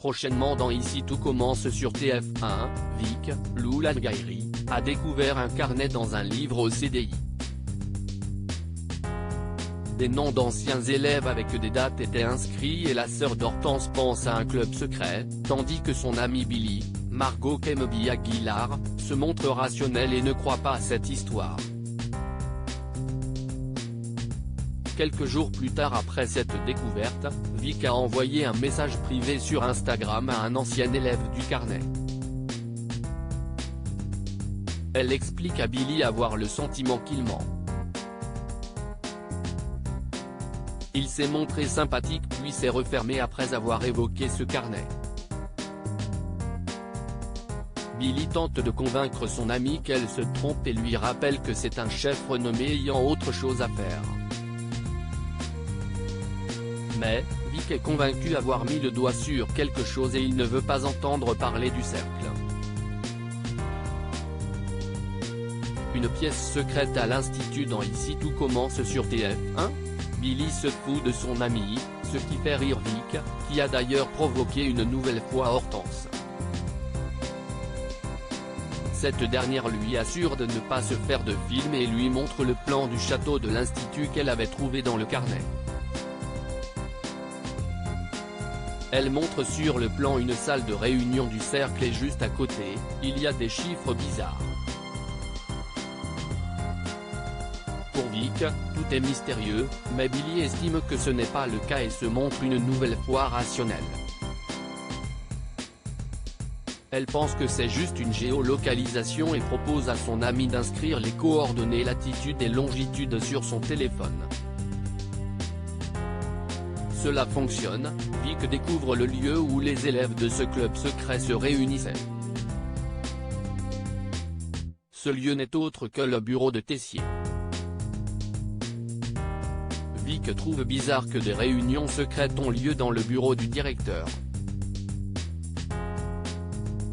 Prochainement dans Ici tout commence sur TF1, Vic, Loulangairi, a découvert un carnet dans un livre au CDI. Des noms d'anciens élèves avec des dates étaient inscrits et la sœur d'Hortense pense à un club secret, tandis que son amie Billy, Margot Kemby Aguilar, se montre rationnelle et ne croit pas à cette histoire. Quelques jours plus tard après cette découverte, Vic a envoyé un message privé sur Instagram à un ancien élève du carnet. Elle explique à Billy avoir le sentiment qu'il ment. Il s'est montré sympathique puis s'est refermé après avoir évoqué ce carnet. Billy tente de convaincre son amie qu'elle se trompe et lui rappelle que c'est un chef renommé ayant autre chose à faire. Mais, Vic est convaincu avoir mis le doigt sur quelque chose et il ne veut pas entendre parler du cercle. Une pièce secrète à l'Institut dans Ici tout commence sur TF1. Billy se fout de son amie, ce qui fait rire Vic, qui a d'ailleurs provoqué une nouvelle fois Hortense. Cette dernière lui assure de ne pas se faire de film et lui montre le plan du château de l'Institut qu'elle avait trouvé dans le carnet. Elle montre sur le plan une salle de réunion du cercle et juste à côté, il y a des chiffres bizarres. Pour Vic, tout est mystérieux, mais Billy estime que ce n'est pas le cas et se montre une nouvelle fois rationnelle. Elle pense que c'est juste une géolocalisation et propose à son ami d'inscrire les coordonnées latitude et longitude sur son téléphone. Cela fonctionne, Vic découvre le lieu où les élèves de ce club secret se réunissaient. Ce lieu n'est autre que le bureau de Tessier. Vic trouve bizarre que des réunions secrètes ont lieu dans le bureau du directeur.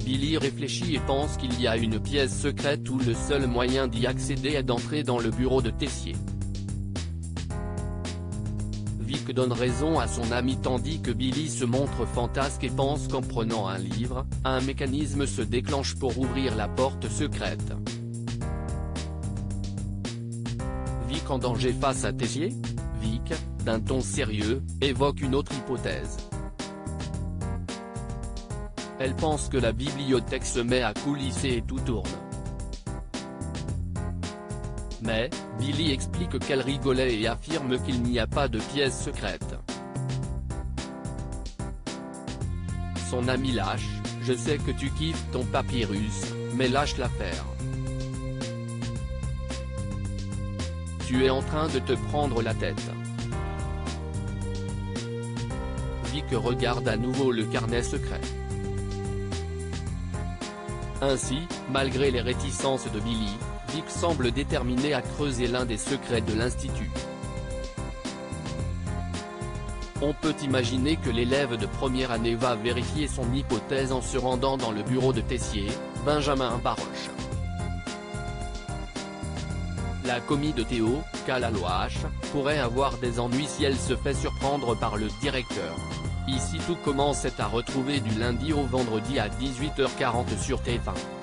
Billy réfléchit et pense qu'il y a une pièce secrète où le seul moyen d'y accéder est d'entrer dans le bureau de Tessier. Vic donne raison à son ami tandis que Billy se montre fantasque et pense qu'en prenant un livre, un mécanisme se déclenche pour ouvrir la porte secrète. Vic en danger face à Tessier ? Vic, d'un ton sérieux, évoque une autre hypothèse. Elle pense que la bibliothèque se met à coulisser et tout tourne. Mais, Billy explique qu'elle rigolait et affirme qu'il n'y a pas de pièce secrète. Son ami lâche, « Je sais que tu kiffes ton papyrus, mais lâche l'affaire. Tu es en train de te prendre la tête. » Vic regarde à nouveau le carnet secret. Ainsi, malgré les réticences de Billy, Vic semble déterminé à creuser l'un des secrets de l'Institut. On peut imaginer que l'élève de première année va vérifier son hypothèse en se rendant dans le bureau de Tessier, Benjamin Baroche. La commis de Théo, Calaloache, pourrait avoir des ennuis si elle se fait surprendre par le directeur. Ici tout commence est à retrouver du lundi au vendredi à 18h40 sur TF1.